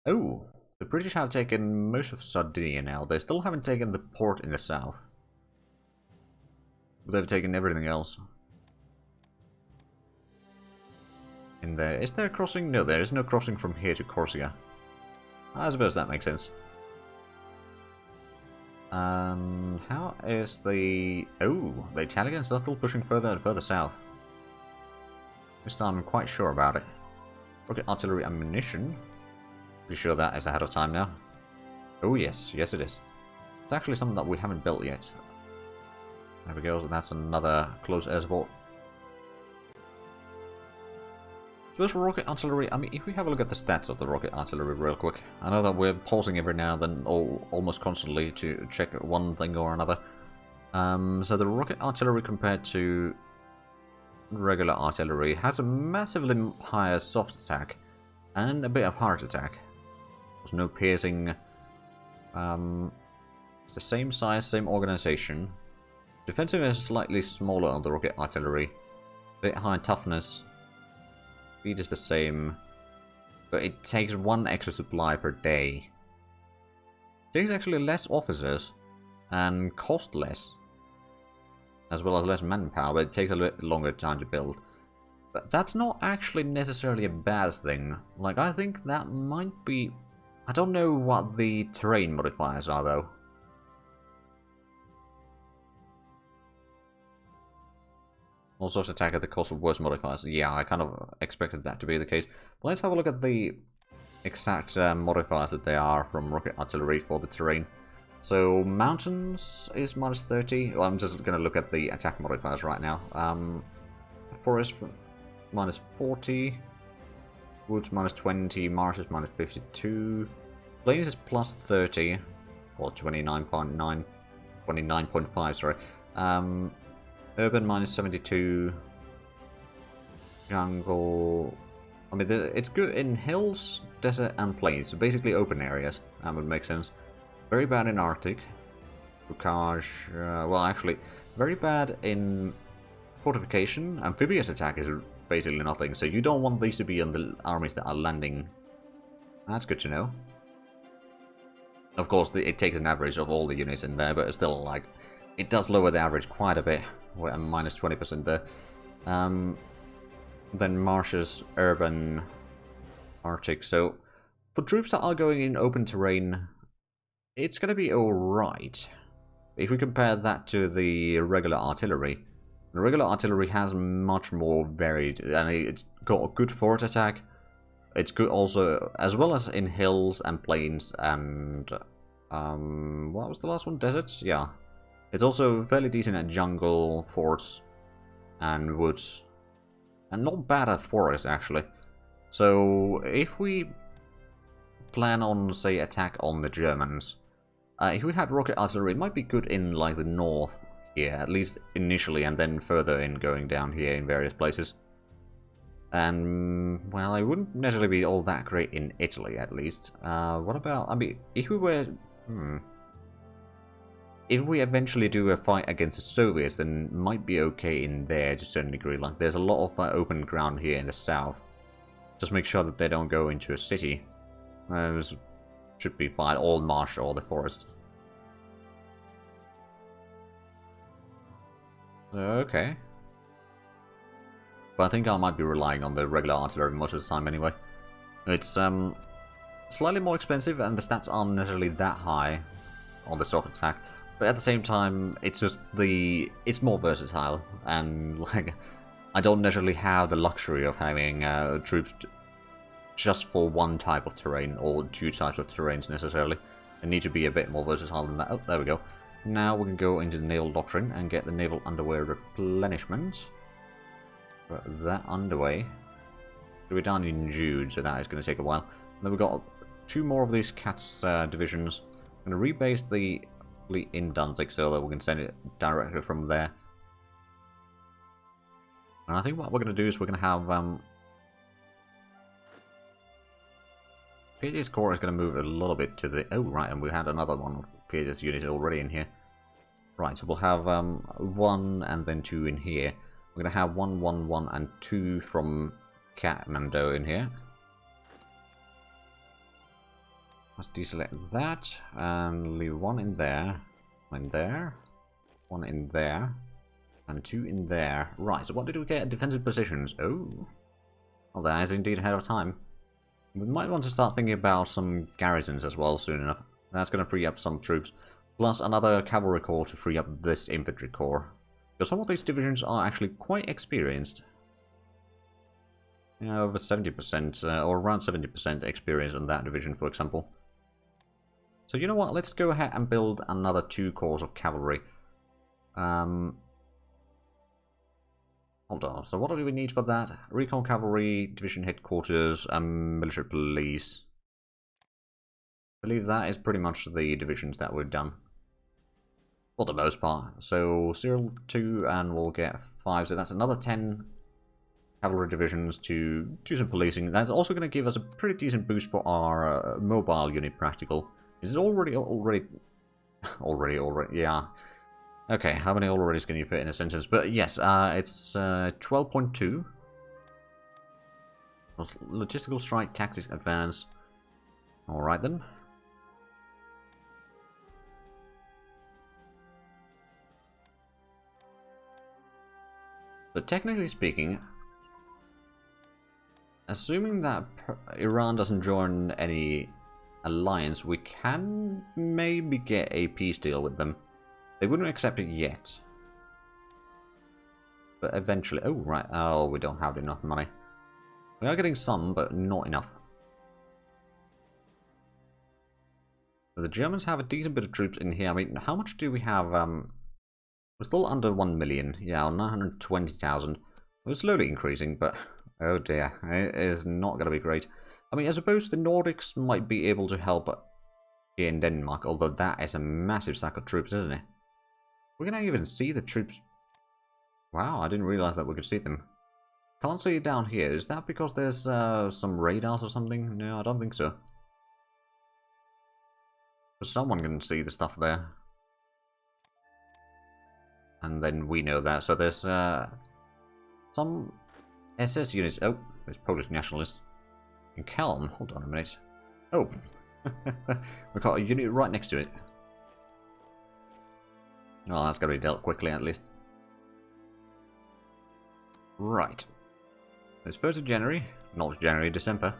Oh, the British have taken most of Sardinia now. They still haven't taken the port in the south. But they've taken everything else. In there. Is there a crossing? No, there is no crossing from here to Corsica. I suppose that makes sense. How is the... Oh, the Italians are still pushing further and further south. This time I'm quite sure about it. Rocket artillery ammunition. Pretty sure that is ahead of time now. Oh yes, yes it is. It's actually something that we haven't built yet. There we go, so that's another close air support. Suppose rocket artillery, I mean, if we have a look at the stats of the rocket artillery real quick. I know that we're pausing every now and then, or almost constantly, to check one thing or another. So the rocket artillery compared to regular artillery has a massively higher soft attack and a bit of hard attack. There's no piercing. It's the same size, same organization. Defensive is slightly smaller on the rocket artillery. Bit high toughness. Speed is the same, but it takes 1 extra supply per day. It takes actually less officers and cost less, as well as less manpower, but it takes a little bit longer time to build. But that's not actually necessarily a bad thing. Like, I think that might be... I don't know what the terrain modifiers are, though. All sorts of attack at the cost of worse modifiers. Yeah, I kind of expected that to be the case. But let's have a look at the exact modifiers that they are from rocket artillery for the terrain. So, mountains is minus 30. Well, I'm just going to look at the attack modifiers right now. Forest minus 40. Woods minus 20. Marshes minus 52. Plains is plus 30. Or 29.9. 29.5, sorry. Urban minus 72. Jungle. I mean, it's good in hills, desert, and plains. So basically open areas. That would make sense. Very bad in Arctic. Bocage. Well, actually, very bad in fortification. Amphibious attack is basically nothing. So you don't want these to be on the armies that are landing. That's good to know. Of course, it takes an average of all the units in there, but it's still like... It does lower the average quite a bit. We're at minus 20% there. Then marshes, urban, Arctic. So for troops that are going in open terrain, it's going to be alright. If we compare that to the regular artillery, the regular artillery has much more varied, and it's got a good forward attack. It's good also, as well as in hills and plains and... what was the last one? Deserts? Yeah. It's also fairly decent at jungle, forts, and woods. And not bad at forests, actually. So, if we plan on, say, attack on the Germans, if we had rocket artillery, it might be good in, like, the north here, at least initially, and then further in going down here in various places. And, well, it wouldn't necessarily be all that great in Italy, at least. What about, I mean, if we were... If we eventually do a fight against the Soviets, then it might be okay in there to a certain degree. Like, there's a lot of open ground here in the south. Just make sure that they don't go into a city. Should be fine, all marsh or the forest. Okay. But I think I might be relying on the regular artillery most of the time anyway. It's slightly more expensive and the stats aren't necessarily that high on the soft attack. But at the same time, it's just it's more versatile, and like, I don't necessarily have the luxury of having troops just for one type of terrain, or 2 types of terrains necessarily. They need to be a bit more versatile than that. Oh, there we go. Now we can go into the naval doctrine and get the naval underway replenishment. Put that underway. We're down in June, so that is going to take a while. And then we've got 2 more of these CATS divisions. I'm going to rebase the in Danzig so that we can send it directly from there. And I think what we're going to do is we're going to have PJ's core is going to move a little bit to the... Oh, right, and we had another one of PJ's unit already in here. Right, so we'll have 1 and then 2 in here. We're going to have 1, 1, 1, and 2 from Kathmandu in here. Let's deselect that and leave one in there, one in there, one in there, and two in there. Right, so what did we get? Defensive positions. Oh, well, that is indeed ahead of time. We might want to start thinking about some garrisons as well soon enough. That's going to free up some troops, plus another cavalry corps to free up this infantry corps. Because some of these divisions are actually quite experienced. Yeah, over 70%, or around 70% experience in that division, for example. So you know what, let's go ahead and build another 2 corps of cavalry. Hold on, so what do we need for that? Recon cavalry, division headquarters, and military police. I believe that is pretty much the divisions that we've done. For the most part. So 0, 2, and we'll get 5, so that's another 10 cavalry divisions to do some policing. That's also going to give us a pretty decent boost for our mobile unit practical. Is it already, yeah. Okay, how many already can you fit in a sentence? But yes, it's 12.2. Logistical strike, tactics, advance. Alright then. But technically speaking, assuming that Iran doesn't join any alliance, we can maybe get a peace deal with them. They wouldn't accept it yet. But eventually... Oh, right. Oh, we don't have enough money. We are getting some, but not enough. The Germans have a decent bit of troops in here. I mean, how much do we have? We're still under 1 million. Yeah, 920,000. We're slowly increasing, but... Oh dear. It is not going to be great. I mean, I suppose the Nordics might be able to help here in Denmark, although that is a massive stack of troops, isn't it? We can even see the troops. Wow, I didn't realize that we could see them. Can't see it down here. Is that because there's some radars or something? No, I don't think so. But someone can see the stuff there. And then we know that. So there's some SS units. Oh, there's Polish nationalists. In Calm. Hold on a minute. Oh. We've got a unit right next to it. Well, that's got to be dealt quickly at least. Right. It's 1st of January, not January, December.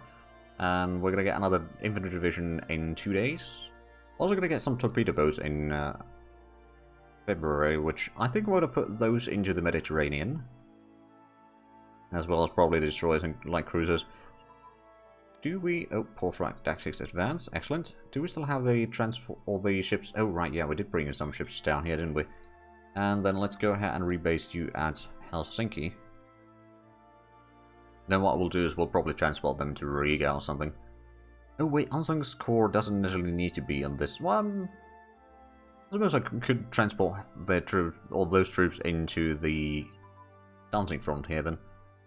And we're going to get another infantry division in 2 days. Also going to get some torpedo boats in February, which I think we're going to put those into the Mediterranean. As well as probably destroyers and light cruisers. Do we... Oh, port right, tactics advance. Excellent. Do we still have the transport or the ships? Oh, right, yeah, we did bring in some ships down here, didn't we? And then let's go ahead and rebase you at Helsinki. Then what we'll do is we'll probably transport them to Riga or something. Oh, wait, Ansang's corps doesn't necessarily need to be on this one. I suppose I could transport their troops, or those troops, into the Dancing front here then.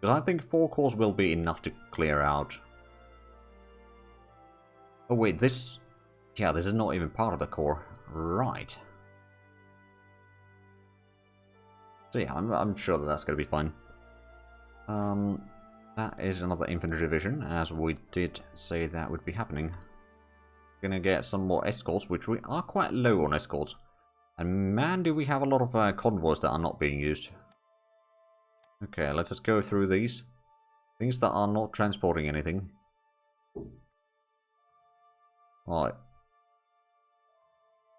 Because I think 4 corps will be enough to clear out. Oh wait, this... Yeah, this is not even part of the core. Right. So yeah, I'm sure that that's going to be fine. That is another infantry division, as we did say that would be happening. We're going to get some more escorts, which we are quite low on escorts. And man, do we have a lot of convoys that are not being used. Okay, let's just go through these. Things that are not transporting anything. Right.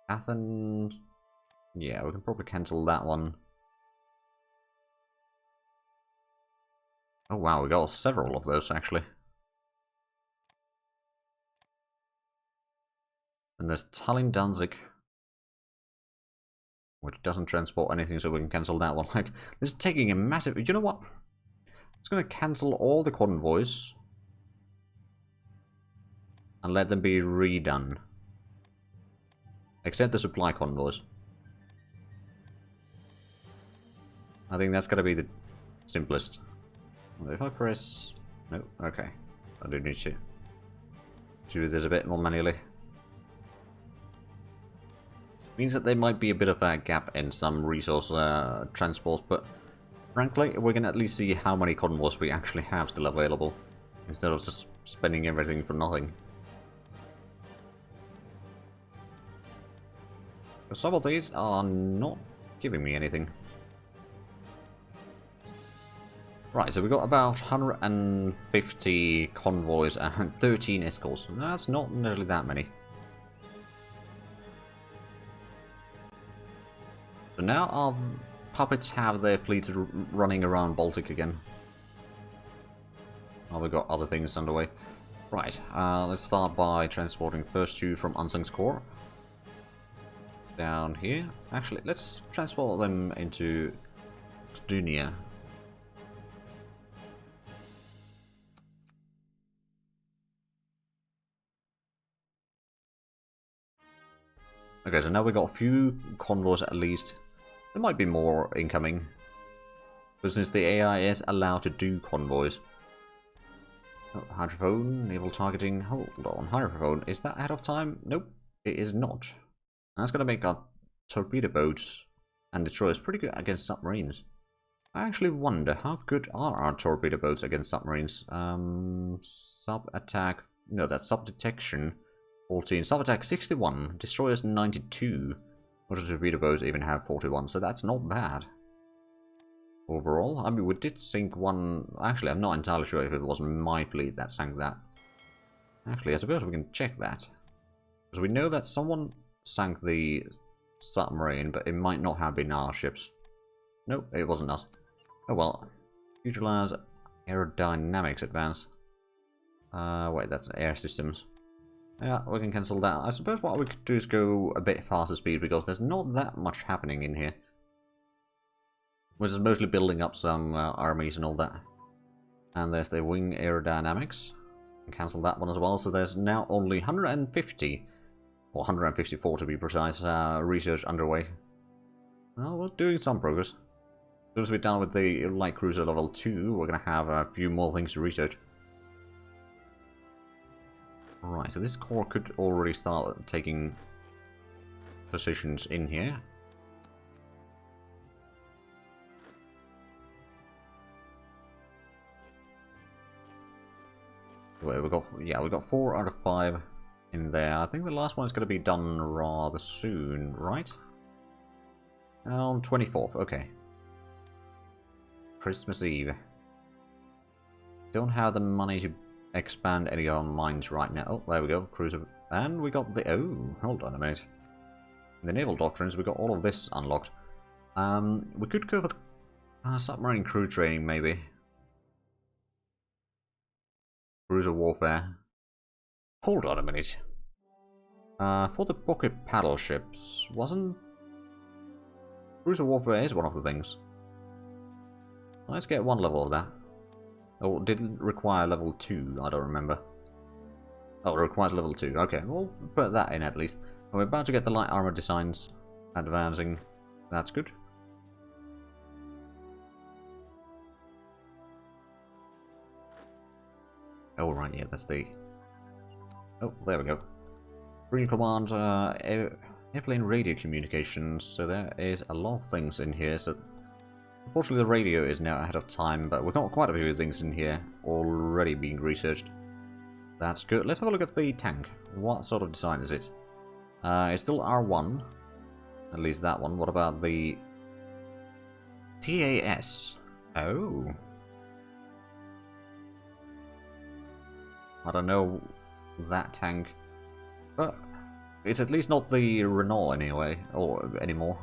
Athens. Yeah, we can probably cancel that one. Oh wow, we got several of those actually. And there's Tallinn Danzig, which doesn't transport anything, so we can cancel that one. Like, this is taking a massive... You know what? It's going to cancel all the convoys. And let them be redone. Except the supply convoys. I think that's going to be the simplest. If I press... No, okay. I do need to do this a bit more manually. Means that there might be a bit of a gap in some resource transports, but frankly, we can at least see how many convoys we actually have still available, instead of just spending everything for nothing. some of these are not giving me anything. Right, so we got about 150 convoys and 13 escorts. That's not nearly that many. So now our puppets have their fleets running around Baltic again. Oh, we've got other things underway. Right, let's start by transporting first two from Unsung's core. Down here. Actually, let's transport them into Dunia. Okay, so now we've got a few convoys at least. There might be more incoming. But since the AI is allowed to do convoys. Oh, hydrophone, naval targeting. Hold on, hydrophone. Is that ahead of time? Nope, it is not. That's going to make our torpedo boats and destroyers pretty good against submarines. I actually wonder how good are our torpedo boats against submarines. Sub-attack. No, that's sub-detection. 14, sub-attack 61, destroyers 92. Motor torpedo boats even have 41, so that's not bad. Overall, I mean, we did sink one. Actually, I'm not entirely sure if it was my fleet that sank that. Actually, I suppose we can check that. Because we know that someone sank the submarine, but it might not have been our ships. Nope, it wasn't us. Oh well. Utilize aerodynamics advance. Wait, that's air systems. Yeah, we can cancel that. I suppose what we could do is go a bit faster speed because there's not that much happening in here. Which is mostly building up some armies and all that. And there's the wing aerodynamics. Cancel that one as well. So there's now only 150, or 154 to be precise, research underway. Well, we're doing some progress. As soon as we're done with the light cruiser level 2, we're going to have a few more things to research. Right, so this core could already start taking positions in here. Wait, we got 4 out of 5 in there. I think the last one is going to be done rather soon, right? On 24th, okay. Christmas Eve. Don't have the money to expand any of our mines right now. Oh, there we go, cruiser. And we got the... Oh, hold on a minute. In the naval doctrines, we got all of this unlocked. We could go for the submarine crew training, maybe. Cruiser warfare. Hold on a minute. For the pocket paddle ships, wasn't... Cruiser warfare is one of the things. Let's get one level of that. Oh, it didn't require level 2, I don't remember. Oh, it requires level 2. Okay, we'll put that in at least. And we're about to get the light armor designs advancing. That's good. Oh, right, yeah, that's the... Oh, there we go. Green command, airplane radio communications. So there is a lot of things in here. So unfortunately, the radio is now ahead of time, but we've got quite a few things in here already being researched. That's good. Let's have a look at the tank. What sort of design is it? It's still R1. At least that one. What about the TAS? Oh. I don't know that tank. But it's at least not the Renault anyway, or anymore.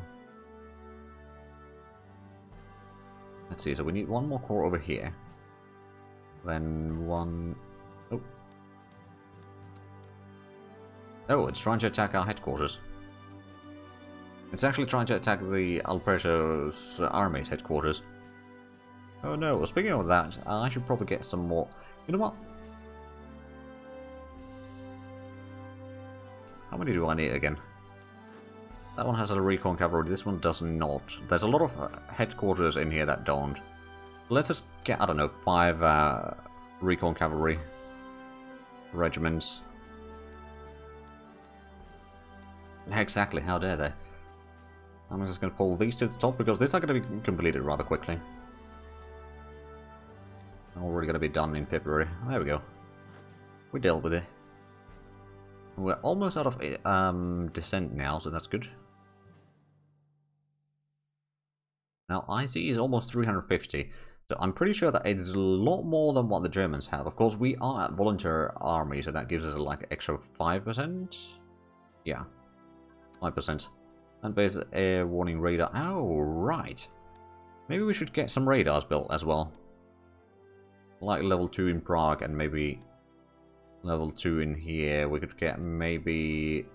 Let's see, so we need one more core over here. Then one... Oh. Oh, it's trying to attack our headquarters. It's actually trying to attack the Alberto's army's headquarters. Oh no, well, speaking of that, I should probably get some more... You know what? How many do I need again? That one has a recon cavalry, this one does not. There's a lot of headquarters in here that don't. Let's just get, I don't know, 5 recon cavalry regiments. Exactly, how dare they? I'm just going to pull these to the top because these are going to be completed rather quickly. Already going to be done in February. There we go. We dealt with it. We're almost out of descent now, so that's good. Now, IC is almost 350, so I'm pretty sure that it's a lot more than what the Germans have. Of course, we are at volunteer army, so that gives us like extra 5%. Yeah, 5%. And base air warning radar. Oh, right. Maybe we should get some radars built as well. Like level 2 in Prague and maybe level 2 in here. We could get maybe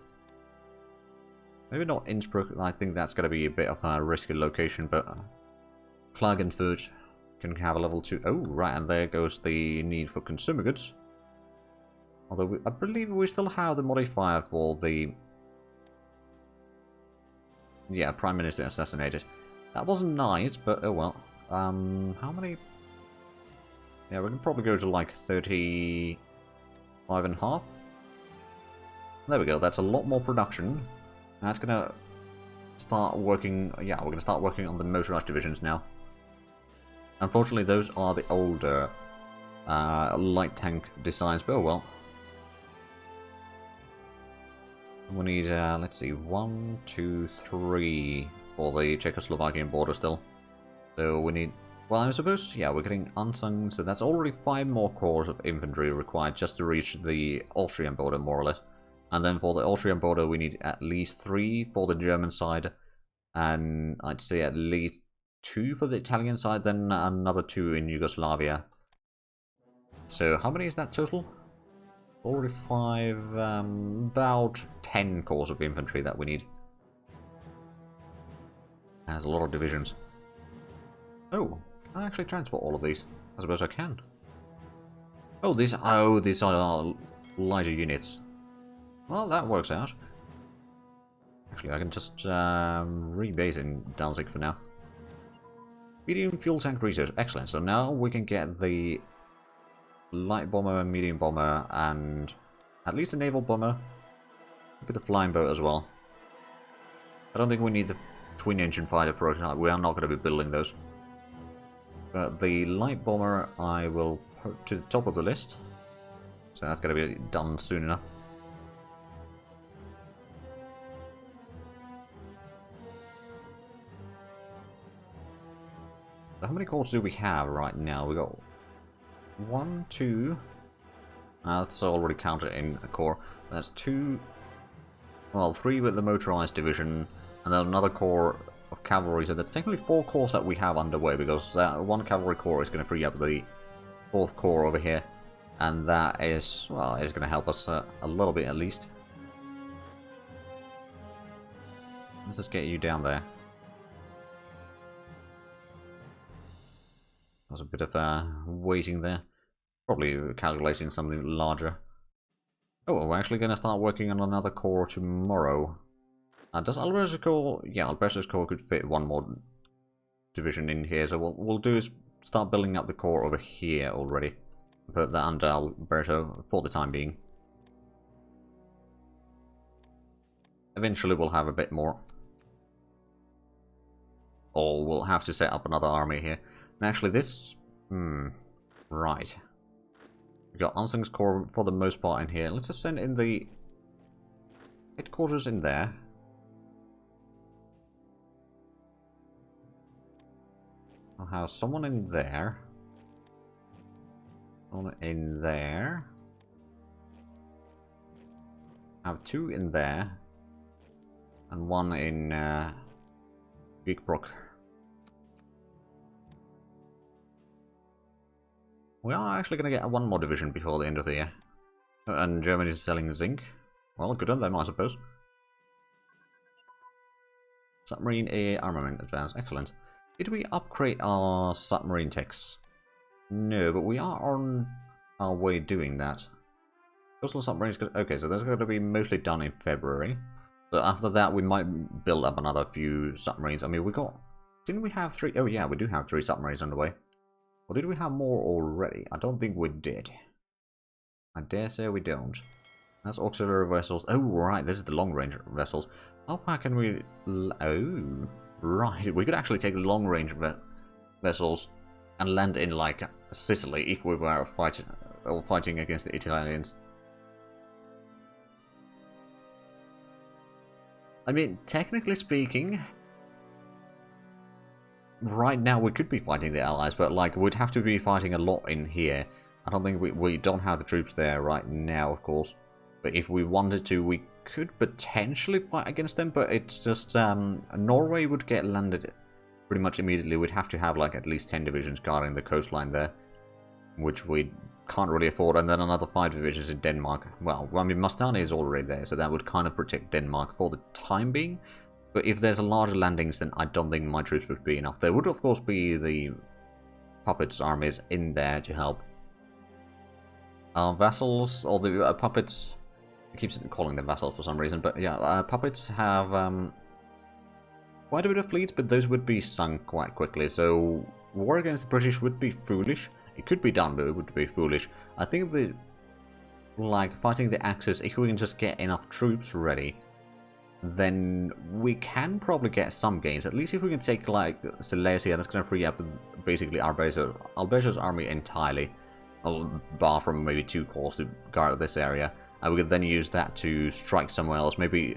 not Innsbruck. I think that's going to be a bit of a risky location, but Klagenfurt can have a level 2. Oh, right, and there goes the need for consumer goods. Although I believe we still have the modifier for the... Yeah, Prime Minister assassinated. That wasn't nice, but oh well. How many... Yeah, we can probably go to like 35.5. There we go, that's a lot more production. That's gonna start working... Yeah, we're gonna start working on the motorized divisions now. Unfortunately, those are the older light tank designs, but oh well. We need, let's see, 1, 2, 3 for the Czechoslovakian border still. So we need, well, I suppose, yeah, we're getting unsung, so that's already 5 more corps of infantry required just to reach the Austrian border, more or less. And then for the Austrian border, we need at least 3 for the German side, and I'd say at least 2 for the Italian side, then another 2 in Yugoslavia. So how many is that total? Already 5, about 10 corps of infantry that we need. That's a lot of divisions. Oh, can I actually transport all of these? I suppose I can. Oh, these are lighter units. Well, that works out. Actually, I can just rebase in Danzig for now. Medium fuel tank research. Excellent. So now we can get the light bomber, medium bomber, and at least a naval bomber. With the flying boat as well. I don't think we need the twin engine fighter prototype. We are not going to be building those. But the light bomber I will put to the top of the list. So that's going to be done soon enough. So how many corps do we have right now? We got 1, 2. That's already counted in a corps. That's 2. Well, 3 with the motorized division, and then another corps of cavalry. So that's technically 4 corps that we have underway, because that 1 cavalry corps is going to free up the 4th corps over here, and that is, well, is going to help us a little bit at least. Let's just get you down there. There's a bit of waiting there. Probably calculating something larger. Oh, we're actually going to start working on another corps tomorrow. Does Alberto's corps... Yeah, Alberto's corps could fit 1 more division in here. So what we'll do is start building up the corps over here already. Put that under Alberto for the time being. Eventually we'll have a bit more. Or we'll have to set up another army here. And actually this... Right. We've got Ansung's corps for the most part in here. Let's just send in the headquarters in there. I'll have someone in there. Someone in there. Have 2 in there. And 1 in Geekbrook. We are actually going to get 1 more division before the end of the year. And Germany is selling zinc. Well, good on them, I suppose. Submarine air armament advance. Excellent. Did we upgrade our submarine techs? No, but we are on our way doing that. Coastal submarines... Okay, so that's going to be mostly done in February. So after that, we might build up another few submarines. I mean, we got... Didn't we have 3? Oh yeah, we do have 3 submarines on the way. Or did we have more already? I don't think we did. I dare say we don't. That's auxiliary vessels. Oh, right, this is the long-range vessels. How far can we... Oh, right. We could actually take long-range vessels and land in, like, Sicily if we were fighting against the Italians. I mean, technically speaking... right now we could be fighting the Allies, but like we'd have to be fighting a lot in here. I don't think we don't have the troops there right now, of course. But if we wanted to, we could potentially fight against them, but it's just Norway would get landed pretty much immediately. We'd have to have like at least 10 divisions guarding the coastline there, which we can't really afford, and then another 5 divisions in Denmark. Well, I mean, Mastani is already there, so that would kind of protect Denmark for the time being. But if there's a larger landings, then I don't think my troops would be enough. There would, of course, be the puppets armies in there to help. Vassals, or the puppets, I keep calling them vassals for some reason, but yeah, puppets have quite a bit of fleets, but those would be sunk quite quickly, so war against the British would be foolish. It could be done, but it would be foolish. I think the, like, fighting the Axis, if we can just get enough troops ready, then we can probably get some gains. At least if we can take, like, Silesia, that's going to free up basically Alberto's army entirely, bar from maybe 2 corps to guard this area. And we could then use that to strike somewhere else. Maybe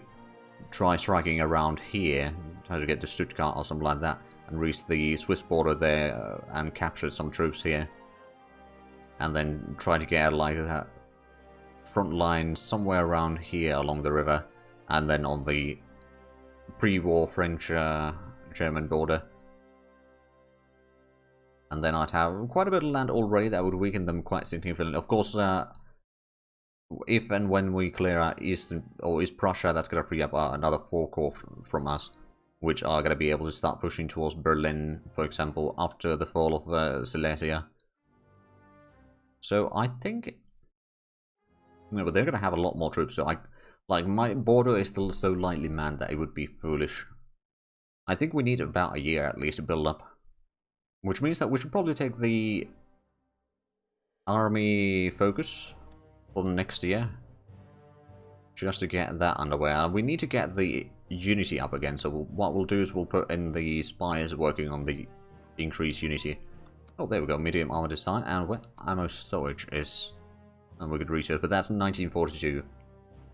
try striking around here, try to get to Stuttgart or something like that, and reach the Swiss border there and capture some troops here. And then try to get like that front line somewhere around here along the river, and then on the pre-war French-German border. And then I'd have quite a bit of land already that would weaken them quite significantly. Of course, if and when we clear out East Prussia, that's going to free up another 4 corps from us, which are going to be able to start pushing towards Berlin, for example, after the fall of Silesia. So I think, no, but they're going to have a lot more troops. So like my border is still so lightly manned that it would be foolish. I think we need about a year at least to build up, which means that we should probably take the army focus for next year, just to get that underway. And we need to get the unity up again. So what we'll do is we'll put in the spies working on the increased unity. Oh, there we go, medium armor design, and where ammo storage is, and we could research, but that's 1942.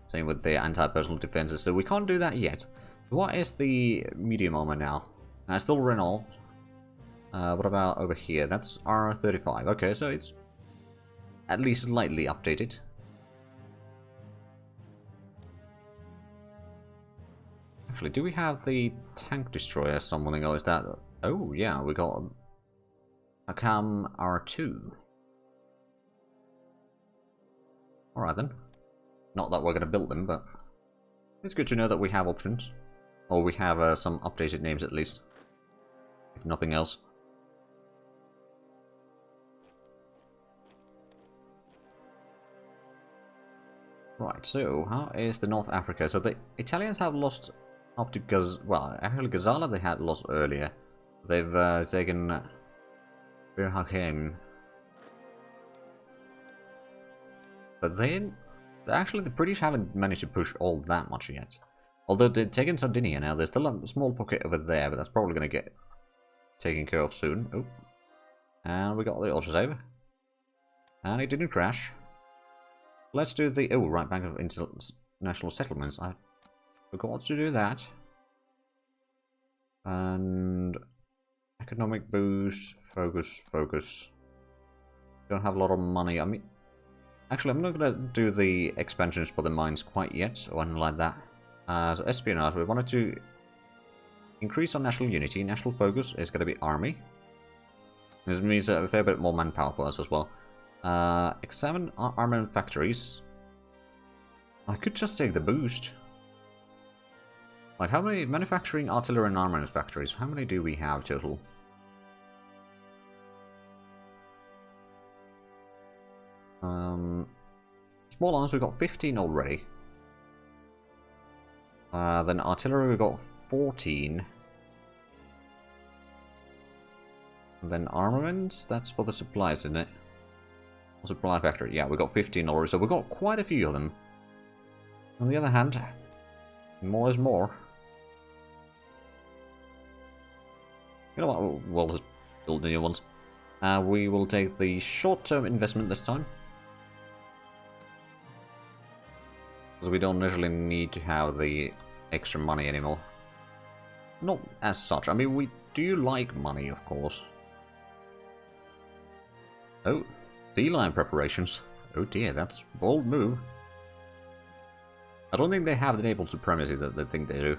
Same with the anti-personal defenses, so we can't do that yet. What is the medium armor now? It's still Renault. What about over here? That's R35. Okay, so it's at least slightly updated. Actually, do we have the tank destroyer something, or is that... Oh, yeah, we got Akam R2. Alright then. Not that we're going to build them, but it's good to know that we have options. Or we have some updated names at least. If nothing else. Right, so how is the North Africa? So the Italians have lost up to well, actually Gazala they had lost earlier. They've taken Bir Hakeim. But then, actually the British haven't managed to push all that much yet. Although they've taken Sardinia now, there's still a small pocket over there, but that's probably going to get taken care of soon. Oh. And we got the autosave. And it didn't crash. Let's do the... Oh, right, Bank of International Settlements. I forgot to do that. And... Economic boost, focus. Don't have a lot of money. I mean... Actually, I'm not going to do the expansions for the mines quite yet, or anything like that. So espionage, we wanted to increase our national unity. National focus is going to be army. This means a fair bit more manpower for us as well. Examine our armament factories. I could just take the boost. Like, how many manufacturing, artillery, and armament factories? How many do we have total? Small arms, we've got 15 already. Then artillery, we've got 14. And then armaments, that's for the supplies, isn't it? Supply factory, yeah, we've got 15 already, so we've got quite a few of them. On the other hand, more is more. You know what, we'll just build new ones. We will take the short-term investment this time. Because we don't necessarily need to have the extra money anymore. Not as such. I mean, we do like money, of course. Oh, sea lion preparations. Oh dear, that's a bold move. I don't think they have the naval supremacy that they think they do.